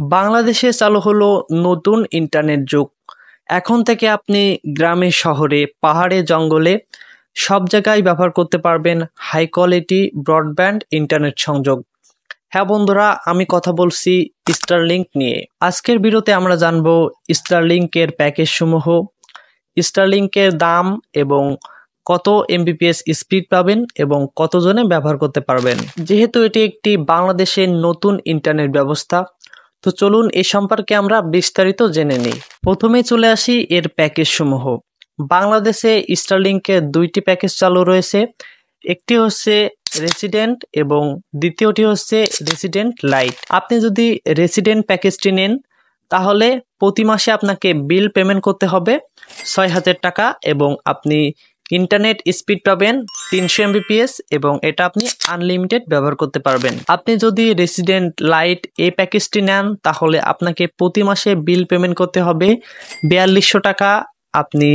বাংলাদেশে চালু হলো নতুন ইন্টারনেট যুগ। এখন থেকে আপনি গ্রামে শহরে পাহাড়ে জঙ্গলে সব জায়গায় ব্যবহার করতে পারবেন হাই কোয়ালিটি ব্রডব্যান্ড ইন্টারনেট সংযোগ। হ্যাঁ বন্ধুরা, আমি কথা বলছি স্টারলিংক নিয়ে। আজকের ভিডিওতে আমরা জানবো স্টারলিংকের প্যাকেজ সমূহ, স্টারলিংকের দাম এবং কত এমবিপিএস স্পিড পাবেন এবং কতজনে ব্যবহার করতে পারবেন। যেহেতু এটি একটি বাংলাদেশের নতুন ইন্টারনেট ব্যবস্থা, তো চলুন এ সম্পর্কে আমরা বিস্তারিত জেনে নিই। প্রথমে চলে আসি এর প্যাকেজ সমূহ। বাংলাদেশে স্টারলিংকের দুইটি প্যাকেজ চালু রয়েছে। একটি হচ্ছে রেসিডেন্ট এবং দ্বিতীয়টি হচ্ছে রেসিডেন্ট লাইট। আপনি যদি রেসিডেন্ট প্যাকেজটি নেন তাহলে প্রতি মাসে আপনাকে বিল পেমেন্ট করতে হবে ৬,০০০ টাকা এবং আপনি ইন্টারনেট স্পিড পাবেন ৩০০ এমবিপিএস এবং এটা আপনি আনলিমিটেড ব্যবহার করতে পারবেন। আপনি যদি রেসিডেন্ট লাইট এই প্যাকেজটি নেন তাহলে আপনাকে প্রতি মাসে বিল পেমেন্ট করতে হবে ৪২০০ টাকা। আপনি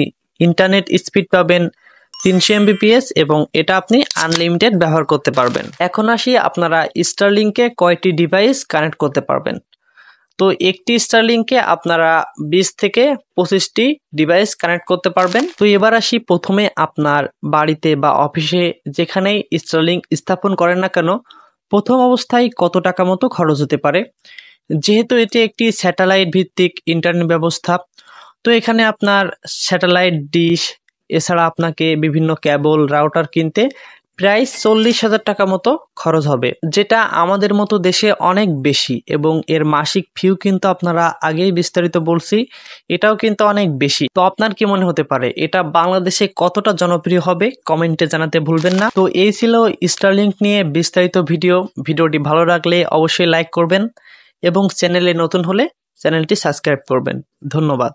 ইন্টারনেট স্পিড পাবেন ৩০০ এমবিপিএস এবং এটা আপনি আনলিমিটেড ব্যবহার করতে পারবেন। এখন আসি আপনারা স্টারলিংকে কয়টি ডিভাইস কানেক্ট করতে পারবেন। তো একটি স্টারলিংকে আপনারা ২০ থেকে ২৫টি ডিভাইস কানেক্ট করতে পারবেন। তো এবার আসি প্রথমে আপনার বাড়িতে বা অফিসে যেখানেই স্টারলিংক স্থাপন করেন না কেন প্রথম অবস্থায় কত টাকা মতো খরচ হতে পারে। যেহেতু এটি একটি স্যাটেলাইট ভিত্তিক ইন্টারনেট ব্যবস্থা, তো এখানে আপনার স্যাটেলাইট ডিশ এছাড়া আপনাকে বিভিন্ন কেবল রাউটার কিনতে প্রায় ৪০,০০০ টাকা মতো খরচ হবে, যেটা আমাদের মতো দেশে অনেক বেশি এবং এর মাসিক ফিও কিন্তু আপনারা আগেই বিস্তারিত বলছি, এটাও কিন্তু অনেক বেশি। তো আপনার কি মনে হতে পারে এটা বাংলাদেশে কতটা জনপ্রিয় হবে কমেন্টে জানাতে ভুলবেন না। তো এই ছিল স্টারলিংক নিয়ে বিস্তারিত ভিডিওটি ভালো লাগলে অবশ্যই লাইক করবেন এবং চ্যানেলে নতুন হলে চ্যানেলটি সাবস্ক্রাইব করবেন। ধন্যবাদ।